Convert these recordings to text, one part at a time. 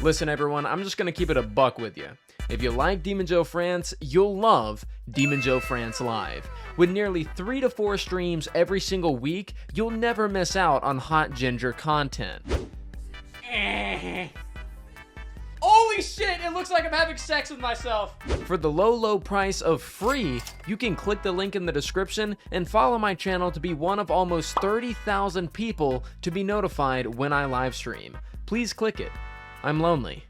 Listen everyone, I'm just gonna keep it a buck with you. If you like demonjoefrance, you'll love demonjoefrance Live. With nearly 3 to 4 streams every single week, you'll never miss out on hot ginger content. Holy shit, it looks like I'm having sex with myself. For the low price of free, you can click the link in the description and follow my channel to be one of almost 30,000 people to be notified when I live stream. Please click it. I'm lonely.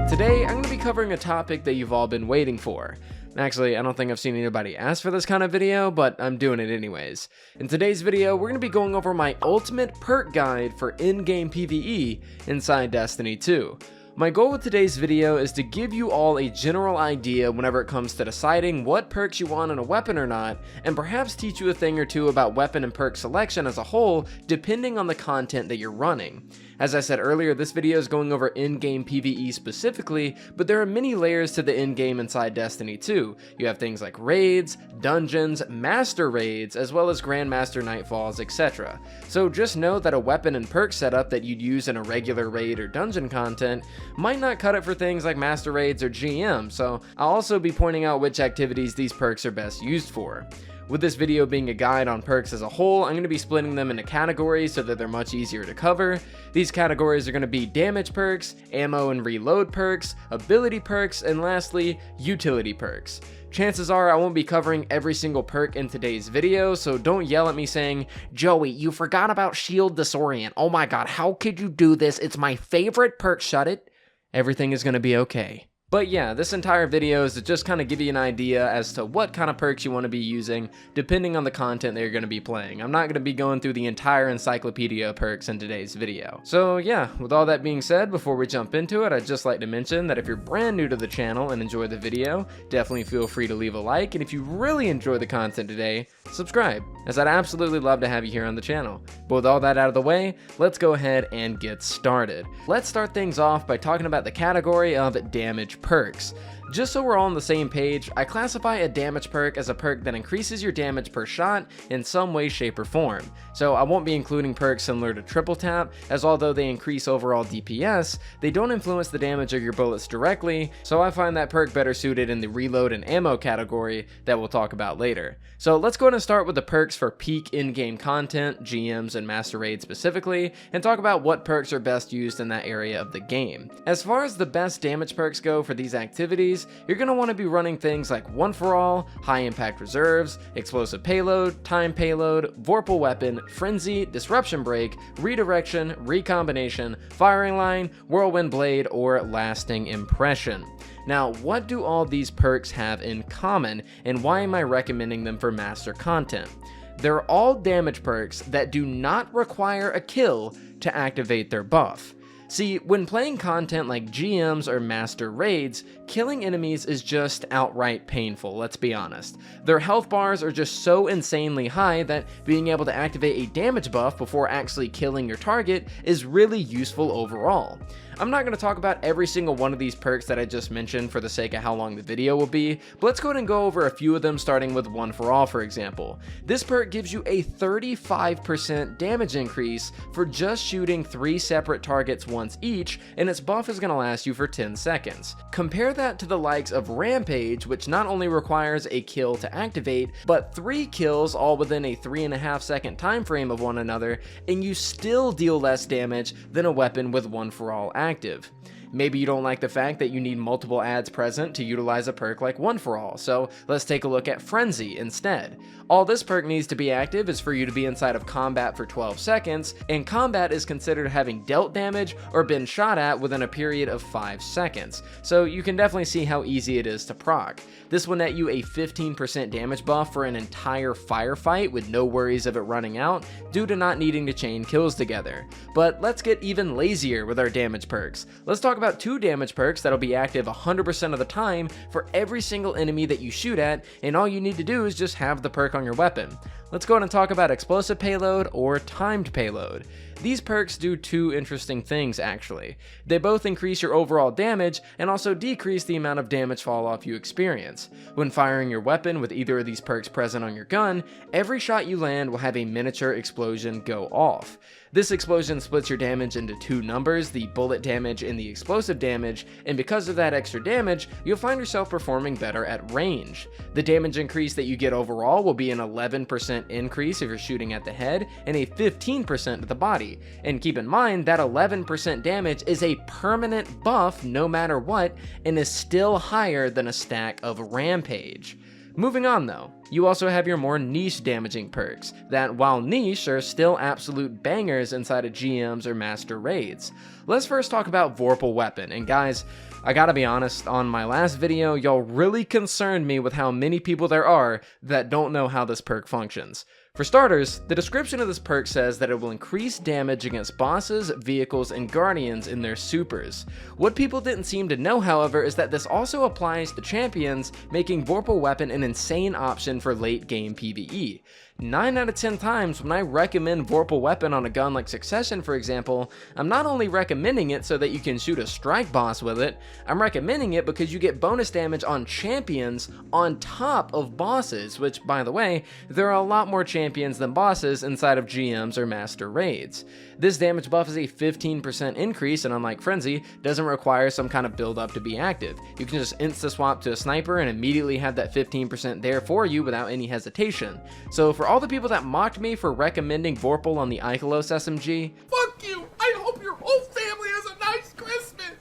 Today, I'm going to be covering a topic that you've all been waiting for. Actually, I don't think I've seen anybody ask for this kind of video, but I'm doing it anyways. In today's video, we're going to be going over my ultimate perk guide for in-game PvE inside Destiny 2. My goal with today's video is to give you all a general idea whenever it comes to deciding what perks you want in a weapon or not, and perhaps teach you a thing or two about weapon and perk selection as a whole, depending on the content that you're running. As I said earlier, this video is going over in-game PvE specifically, but there are many layers to the in-game inside Destiny 2. You have things like raids, dungeons, master raids, as well as Grandmaster Nightfalls, etc. So just know that a weapon and perk setup that you'd use in a regular raid or dungeon content might not cut it for things like master raids or GM, so I'll also be pointing out which activities these perks are best used for. With this video being a guide on perks as a whole, I'm going to be splitting them into categories so that they're much easier to cover. These categories are going to be damage perks, ammo and reload perks, ability perks, and lastly, utility perks. Chances are I won't be covering every single perk in today's video, so don't yell at me saying, "Joey, you forgot about Shield Disorient. Oh my god, how could you do this? It's my favorite perk." Shut it. Everything is going to be okay. But yeah, this entire video is to just kind of give you an idea as to what kind of perks you want to be using depending on the content that you're going to be playing. I'm not going to be going through the entire encyclopedia of perks in today's video. So yeah, with all that being said, before we jump into it, I'd just like to mention that if you're brand new to the channel and enjoy the video, definitely feel free to leave a like, and if you really enjoy the content today, subscribe, as I'd absolutely love to have you here on the channel. But with all that out of the way, let's go ahead and get started. Let's start things off by talking about the category of damage perks. Just so we're all on the same page, I classify a damage perk as a perk that increases your damage per shot in some way, shape, or form. So I won't be including perks similar to triple tap, as although they increase overall DPS, they don't influence the damage of your bullets directly, so I find that perk better suited in the reload and ammo category that we'll talk about later. So let's go ahead and start with the perks for peak in-game content, GMs, and master raids specifically, and talk about what perks are best used in that area of the game. As far as the best damage perks go for these activities, you're going to want to be running things like One for All, High Impact Reserves, Explosive Payload, Time Payload, Vorpal Weapon, Frenzy, Disruption Break, Redirection, Recombination, Firing Line, Whirlwind Blade, or Lasting Impression. Now, what do all these perks have in common, and why am I recommending them for master content? They're all damage perks that do not require a kill to activate their buff. See, when playing content like GMs or master raids, killing enemies is just outright painful, let's be honest. Their health bars are just so insanely high that being able to activate a damage buff before actually killing your target is really useful overall. I'm not going to talk about every single one of these perks that I just mentioned for the sake of how long the video will be, but let's go ahead and go over a few of them, starting with One for All, for example. This perk gives you a 35% damage increase for just shooting 3 separate targets once each, and its buff is going to last you for 10 seconds. Compare that to the likes of Rampage, which not only requires a kill to activate, but 3 kills all within a 3.5 second time frame of one another, and you still deal less damage than a weapon with One for All active. Maybe you don't like the fact that you need multiple ads present to utilize a perk like One for All, so let's take a look at Frenzy instead. All this perk needs to be active is for you to be inside of combat for 12 seconds, and combat is considered having dealt damage or been shot at within a period of 5 seconds, so you can definitely see how easy it is to proc. This will net you a 15% damage buff for an entire firefight with no worries of it running out due to not needing to chain kills together. But let's get even lazier with our damage perks. Let's talk about 2 damage perks that'll be active 100% of the time for every single enemy that you shoot at, and all you need to do is just have the perk on your weapon. Let's go ahead and talk about Explosive Payload or Timed Payload. These perks do 2 interesting things actually. They both increase your overall damage and also decrease the amount of damage fall off you experience. When firing your weapon with either of these perks present on your gun, every shot you land will have a miniature explosion go off. This explosion splits your damage into two numbers, the bullet damage and the explosive damage, and because of that extra damage, you'll find yourself performing better at range. The damage increase that you get overall will be an 11% increase if you're shooting at the head, and a 15% at the body. And keep in mind that 11% damage is a permanent buff no matter what, and is still higher than a stack of Rampage. Moving on though, you also have your more niche damaging perks, that while niche are still absolute bangers inside of GMs or master raids. Let's first talk about Vorpal Weapon, and guys, I gotta be honest, on my last video, y'all really concerned me with how many people there are that don't know how this perk functions. For starters, the description of this perk says that it will increase damage against bosses, vehicles, and guardians in their supers. What people didn't seem to know, however, is that this also applies to champions, making Vorpal Weapon an insane option for late game PvE. 9 out of 10 times when I recommend Vorpal Weapon on a gun like Succession, for example, I'm not only recommending it so that you can shoot a strike boss with it, I'm recommending it because you get bonus damage on champions on top of bosses, which, by the way, there are a lot more champions than bosses inside of GMs or master raids. This damage buff is a 15% increase, and unlike Frenzy, doesn't require some kind of build up to be active. You can just insta-swap to a sniper and immediately have that 15% there for you without any hesitation. So for all the people that mocked me for recommending Vorpal on the Ikelos SMG, fuck you! I hope your whole family has a nice Christmas!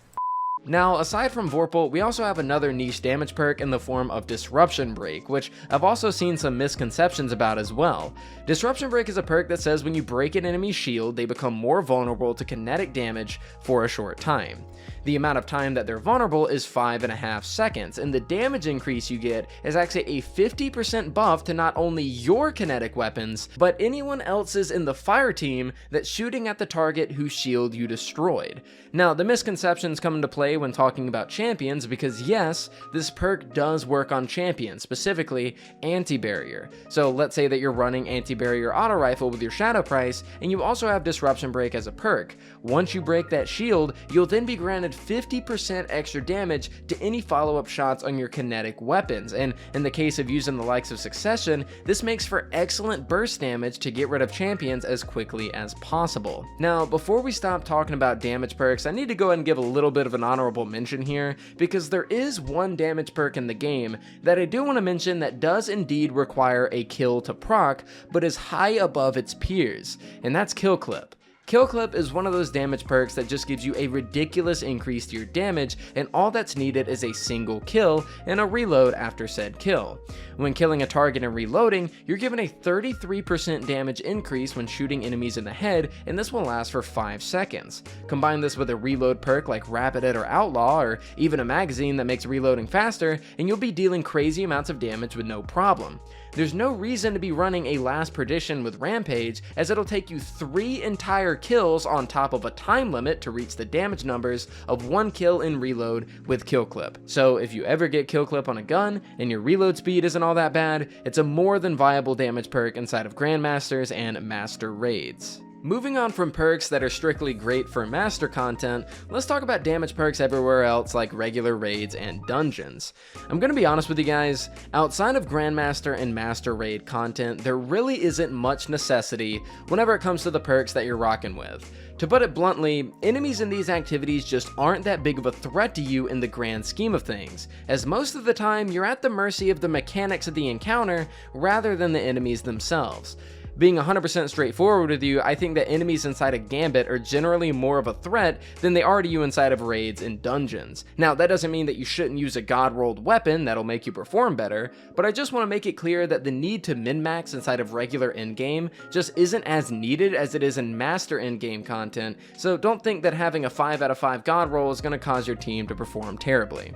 Now, aside from Vorpal, we also have another niche damage perk in the form of Disruption Break, which I've also seen some misconceptions about as well. Disruption Break is a perk that says when you break an enemy's shield, they become more vulnerable to kinetic damage for a short time. The amount of time that they're vulnerable is 5.5 seconds, and the damage increase you get is actually a 50% buff to not only your kinetic weapons, but anyone else's in the fire team that's shooting at the target whose shield you destroyed. Now, the misconceptions come into play when talking about champions because yes, this perk does work on champions, specifically anti-barrier. So let's say that you're running anti-barrier auto rifle with your shadow price, and you also have Disruption Break as a perk. Once you break that shield, you'll then be granted 50% extra damage to any follow-up shots on your kinetic weapons, and in the case of using the likes of Succession, this makes for excellent burst damage to get rid of champions as quickly as possible. Now, before we stop talking about damage perks, I need to go ahead and give a little bit of an honorable mention here, because there is one damage perk in the game that I do want to mention that does indeed require a kill to proc, but is high above its peers, and that's Kill Clip. Kill Clip is one of those damage perks that just gives you a ridiculous increase to your damage, and all that's needed is a single kill and a reload after said kill. When killing a target and reloading, you're given a 33% damage increase when shooting enemies in the head, and this will last for 5 seconds. Combine this with a reload perk like Rapid It or Outlaw, or even a magazine that makes reloading faster, and you'll be dealing crazy amounts of damage with no problem. There's no reason to be running a Last Perdition with Rampage, as it'll take you 3 entire kills on top of a time limit to reach the damage numbers of 1 kill in reload with Kill Clip. So if you ever get Kill Clip on a gun and your reload speed isn't all that bad, it's a more than viable damage perk inside of Grandmasters and Master Raids. Moving on from perks that are strictly great for master content, let's talk about damage perks everywhere else like regular raids and dungeons. I'm gonna be honest with you guys, outside of Grandmaster and Master Raid content, there really isn't much necessity whenever it comes to the perks that you're rocking with. To put it bluntly, enemies in these activities just aren't that big of a threat to you in the grand scheme of things, as most of the time you're at the mercy of the mechanics of the encounter rather than the enemies themselves. Being 100% straightforward with you, I think that enemies inside a Gambit are generally more of a threat than they are to you inside of raids and dungeons. Now, that doesn't mean that you shouldn't use a god-rolled weapon that'll make you perform better, but I just want to make it clear that the need to min-max inside of regular endgame just isn't as needed as it is in master endgame content, so don't think that having a 5 out of 5 god roll is going to cause your team to perform terribly.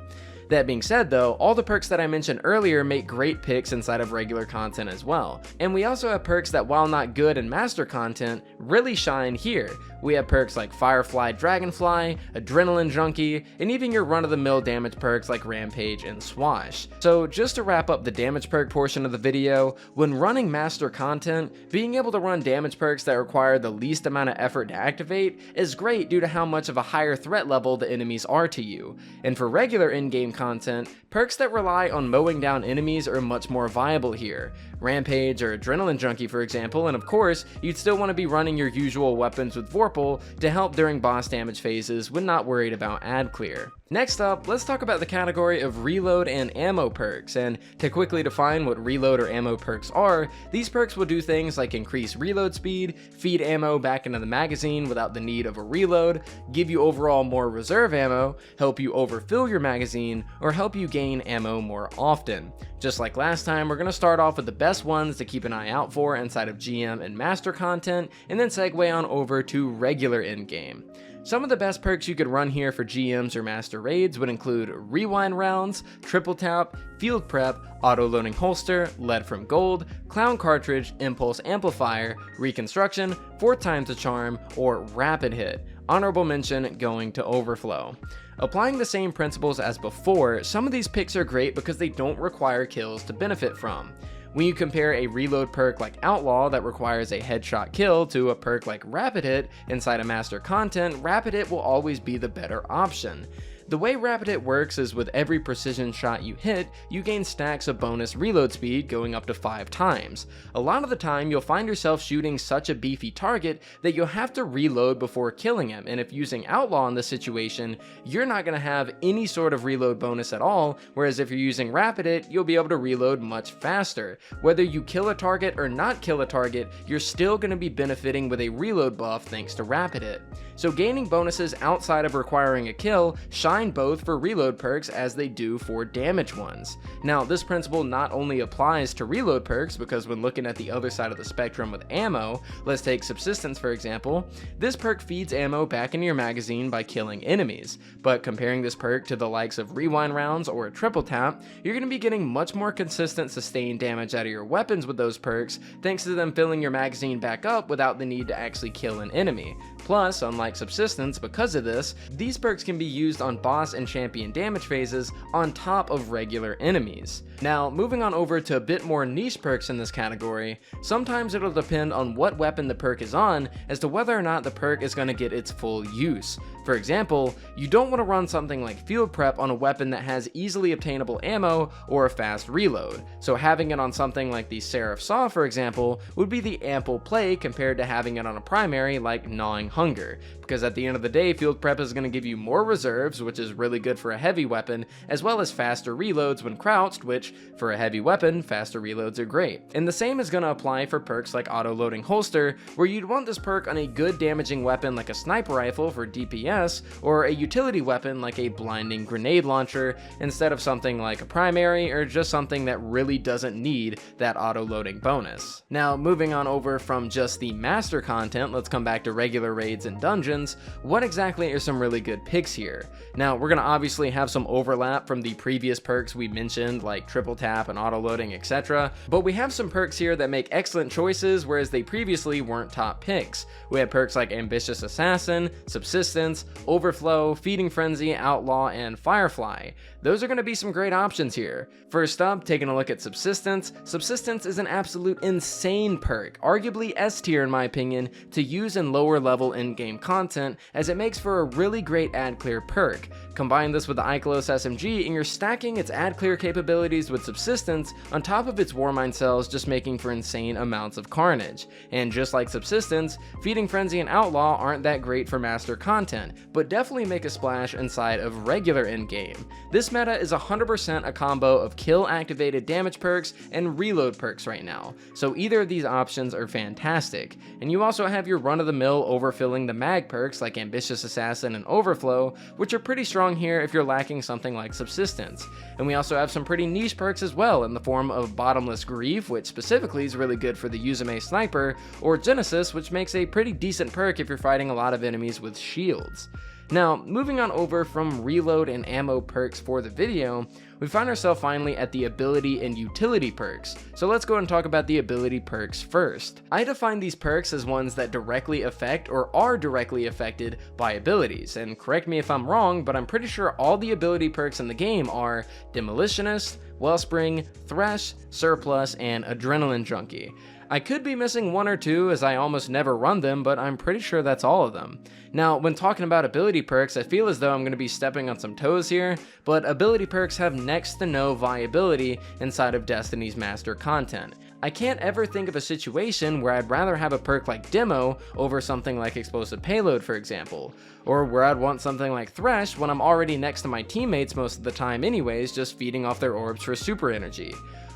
That being said though, all the perks that I mentioned earlier make great picks inside of regular content as well. And we also have perks that, while not good in master content, really shine here. We have perks like Firefly Dragonfly, Adrenaline Junkie, and even your run-of-the-mill damage perks like Rampage and Swash. So just to wrap up the damage perk portion of the video, when running master content, being able to run damage perks that require the least amount of effort to activate is great due to how much of a higher threat level the enemies are to you. And for regular in-game content, perks that rely on mowing down enemies are much more viable here. Rampage or Adrenaline Junkie, for example, and of course, you'd still want to be running your usual weapons with Vorpal to help during boss damage phases when not worried about ad clear. Next up, let's talk about the category of reload and ammo perks, and to quickly define what reload or ammo perks are, these perks will do things like increase reload speed, feed ammo back into the magazine without the need of a reload, give you overall more reserve ammo, help you overfill your magazine, or help you gain ammo more often. Just like last time, we're going to start off with the best ones to keep an eye out for inside of GM and Master content, and then segue on over to regular endgame. Some of the best perks you could run here for GMs or Master raids would include Rewind Rounds, Triple Tap, Field Prep, Auto Loading Holster, Lead from Gold, Clown Cartridge, Impulse Amplifier, Reconstruction, 4 times the Charm, or Rapid Hit. Honorable mention going to Overflow. Applying the same principles as before, some of these picks are great because they don't require kills to benefit from. When you compare a reload perk like Outlaw that requires a headshot kill to a perk like Rapid Hit inside of Master content, Rapid Hit will always be the better option. The way Rapid Hit works is with every precision shot you hit, you gain stacks of bonus reload speed going up to 5 times. A lot of the time you'll find yourself shooting such a beefy target that you'll have to reload before killing him, and if using Outlaw in this situation, you're not going to have any sort of reload bonus at all, whereas if you're using Rapid Hit, you'll be able to reload much faster. Whether you kill a target or not kill a target, you're still going to be benefiting with a reload buff thanks to Rapid Hit. So gaining bonuses outside of requiring a kill shine both for reload perks as they do for damage ones. Now, this principle not only applies to reload perks, because when looking at the other side of the spectrum with ammo, let's take Subsistence for example, this perk feeds ammo back into your magazine by killing enemies, but comparing this perk to the likes of Rewind Rounds or a Triple Tap, you're going to be getting much more consistent sustained damage out of your weapons with those perks, thanks to them filling your magazine back up without the need to actually kill an enemy. Plus, unlike Subsistence, because of this, these perks can be used on boss and champion damage phases on top of regular enemies. Now, moving on over to a bit more niche perks in this category, sometimes it'll depend on what weapon the perk is on as to whether or not the perk is going to get its full use. For example, you don't want to run something like Field Prep on a weapon that has easily obtainable ammo or a fast reload, so having it on something like the Seraph Saw for example would be the ample play compared to having it on a primary like Gnawing Hunger, because at the end of the day Field Prep is going to give you more reserves, which is really good for a heavy weapon, as well as faster reloads when crouched, which for a heavy weapon, faster reloads are great. And the same is going to apply for perks like Auto Loading Holster, where you'd want this perk on a good damaging weapon like a sniper rifle for DPS, or a utility weapon like a blinding grenade launcher, instead of something like a primary or just something that really doesn't need that auto loading bonus. Now, moving on over from just the Master content, let's come back to regular raids and dungeons. What exactly are some really good picks here? Now, we're going to obviously have some overlap from the previous perks we mentioned like Triple Tap and auto loading, etc., but we have some perks here that make excellent choices whereas they previously weren't top picks. We have perks like Ambitious Assassin, Subsistence, Overflow, Feeding Frenzy, Outlaw, and Firefly. Those are going to be some great options here. First up, taking a look at Subsistence. Subsistence is an absolute insane perk, arguably S tier in my opinion, to use in lower level in-game content, as it makes for a really great ad clear perk. Combine this with the Ikelos SMG and you're stacking its ad clear capabilities with Subsistence on top of its Warmind cells, just making for insane amounts of carnage. And just like Subsistence, Feeding Frenzy and Outlaw aren't that great for Master content, but definitely make a splash inside of regular endgame. This meta is 100% a combo of kill activated damage perks and reload perks right now, so either of these options are fantastic. And you also have your run-of-the-mill overfilling the mag perks like Ambitious Assassin and Overflow, which are pretty strong here if you're lacking something like Subsistence. And we also have some pretty niche perks as well in the form of Bottomless Grief, which specifically is really good for the Yuzume Sniper, or Genesis, which makes a pretty decent perk if you're fighting a lot of enemies with shields. Now, moving on over from reload and ammo perks for the video, we find ourselves finally at the ability and utility perks. So let's go and talk about the ability perks first. I define these perks as ones that directly affect or are directly affected by abilities, and correct me if I'm wrong, but I'm pretty sure all the ability perks in the game are Demolitionist, Wellspring, Thresh, Surplus, and Adrenaline Junkie. I could be missing one or two as I almost never run them, but I'm pretty sure that's all of them. Now, when talking about ability perks, I feel as though I'm going to be stepping on some toes here, but ability perks have next to no viability inside of Destiny's master content. I can't ever think of a situation where I'd rather have a perk like Demo over something like Explosive Payload, for example, or where I'd want something like Thresh when I'm already next to my teammates most of the time anyways, just feeding off their orbs for super energy.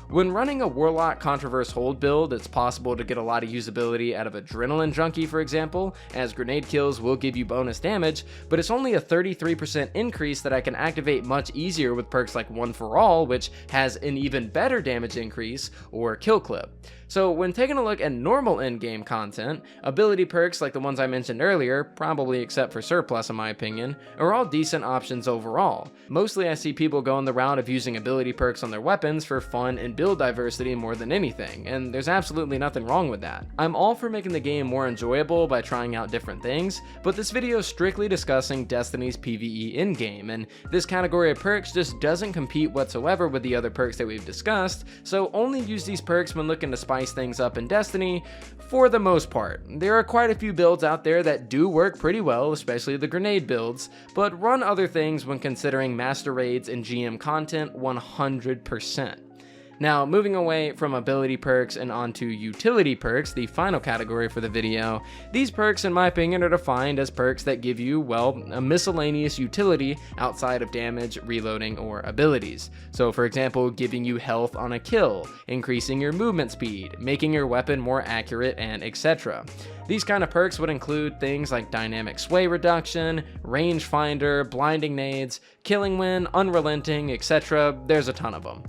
When running a Warlock Controverse Hold build, it's possible to get a lot of usability out of Adrenaline Junkie, for example, as grenade kills will give you bonus damage, but it's only a 33% increase that I can activate much easier with perks like One For All, which has an even better damage increase, or Kill Clip. So when taking a look at normal endgame content, ability perks like the ones I mentioned earlier, probably except for Surplus in my opinion, are all decent options overall. Mostly I see people going the route of using ability perks on their weapons for fun and build diversity more than anything, and there's absolutely nothing wrong with that. I'm all for making the game more enjoyable by trying out different things, but this video is strictly discussing Destiny's PvE endgame, and this category of perks just doesn't compete whatsoever with the other perks that we've discussed, so only use these perks when looking to spice things up in Destiny for the most part. There are quite a few builds out there that do work pretty well, especially the grenade builds, but run other things when considering master raids and GM content 100%. Now, moving away from ability perks and onto utility perks, the final category for the video, these perks in my opinion are defined as perks that give you, well, a miscellaneous utility outside of damage, reloading, or abilities. So for example, giving you health on a kill, increasing your movement speed, making your weapon more accurate, and etc. These kind of perks would include things like dynamic sway reduction, rangefinder, blinding nades, killing wind, unrelenting, etc. There's a ton of them.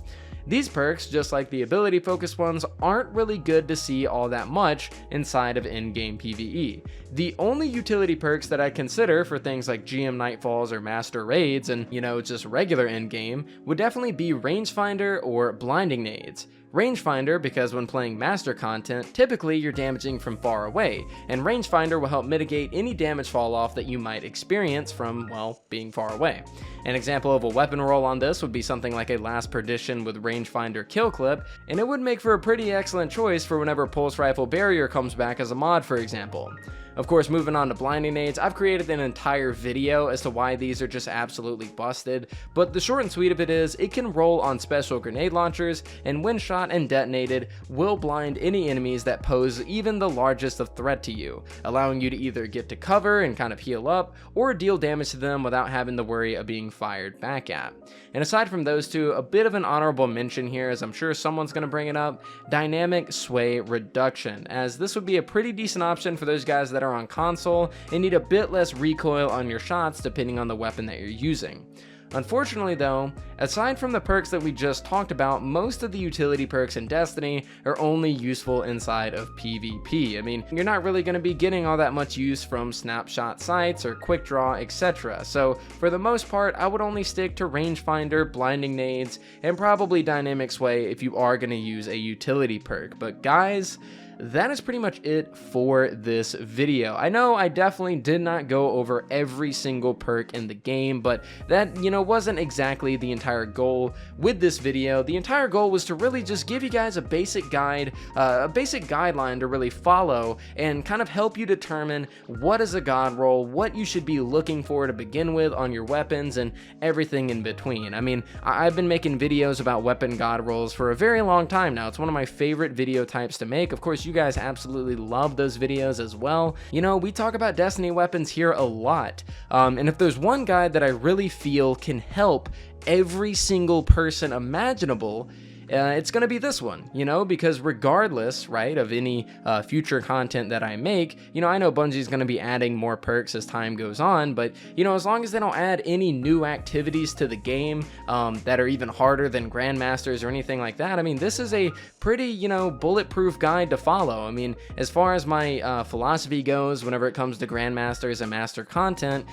These perks, just like the ability focused ones, aren't really good to see all that much inside of endgame PvE. The only utility perks that I consider for things like GM Nightfalls or Master Raids and, just regular endgame would definitely be Rangefinder or Blinding Nades. Rangefinder because when playing master content, typically you're damaging from far away, and Rangefinder will help mitigate any damage fall off that you might experience from, well, being far away. An example of a weapon roll on this would be something like a Last Perdition with Rangefinder Kill Clip, and it would make for a pretty excellent choice for whenever Pulse Rifle Barrier comes back as a mod, for example. Of course, moving on to blinding nades, I've created an entire video as to why these are just absolutely busted, but the short and sweet of it is, it can roll on special grenade launchers, and when shot and detonated, will blind any enemies that pose even the largest of threat to you, allowing you to either get to cover and kind of heal up, or deal damage to them without having to worry of being fired back at. And aside from those two, a bit of an honorable mention here, as I'm sure someone's going to bring it up, dynamic sway reduction, as this would be a pretty decent option for those guys that are on console and need a bit less recoil on your shots depending on the weapon that you're using. Unfortunately though, aside from the perks that we just talked about, most of the utility perks in Destiny are only useful inside of PvP. I mean, you're not really going to be getting all that much use from snapshot sights or quick draw, etc. So for the most part, I would only stick to rangefinder, blinding nades, and probably dynamic sway if you are going to use a utility perk. But guys, that is pretty much it for this video. I know I definitely did not go over every single perk in the game, but that, wasn't exactly the entire goal with this video. The entire goal was to really just give you guys a basic guide, a basic guideline to really follow and kind of help you determine what is a god roll, what you should be looking for to begin with on your weapons, and everything in between. I mean, I've been making videos about weapon god rolls for a very long time now. It's one of my favorite video types to make. Of course, you guys absolutely love those videos as well. We talk about Destiny weapons here a lot, and if there's one guide that I really feel can help every single person imaginable, it's going to be this one, because regardless, right, of any future content that I make, I know Bungie's going to be adding more perks as time goes on, but, as long as they don't add any new activities to the game that are even harder than Grandmasters or anything like that, I mean, this is a pretty, bulletproof guide to follow. I mean, as far as my philosophy goes, whenever it comes to Grandmasters and Master content,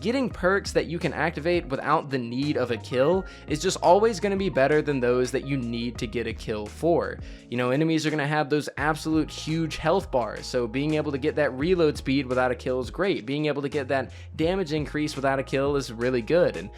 getting perks that you can activate without the need of a kill is just always going to be better than those that you need to get a kill for. Enemies are going to have those absolute huge health bars, so being able to get that reload speed without a kill is great. Being able to get that damage increase without a kill is really good. And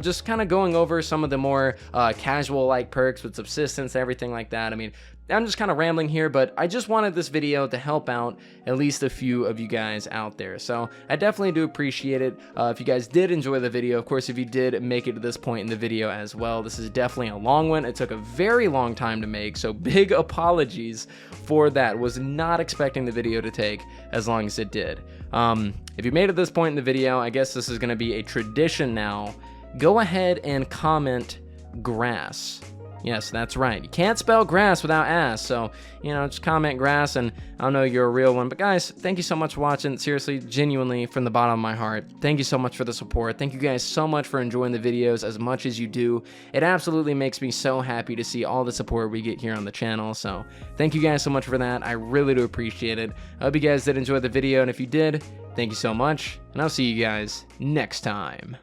just kind of going over some of the more casual like perks with subsistence, everything like that. I mean, I'm just kind of rambling here, but I just wanted this video to help out at least a few of you guys out there. So I definitely do appreciate it. If you guys did enjoy the video, of course, if you did make it to this point in the video as well, this is definitely a long one. It took a very long time to make, so big apologies for that. Was not expecting the video to take as long as it did. If you made it this point in the video, I guess this is going to be a tradition now. Go ahead and comment grass. Yes, that's right. You can't spell grass without ass, so, you know, just comment grass, and I'll know you're a real one. But guys, thank you so much for watching. Seriously, genuinely, from the bottom of my heart, thank you so much for the support. Thank you guys so much for enjoying the videos as much as you do. It absolutely makes me so happy to see all the support we get here on the channel, so thank you guys so much for that. I really do appreciate it. I hope you guys did enjoy the video, and if you did, thank you so much, and I'll see you guys next time.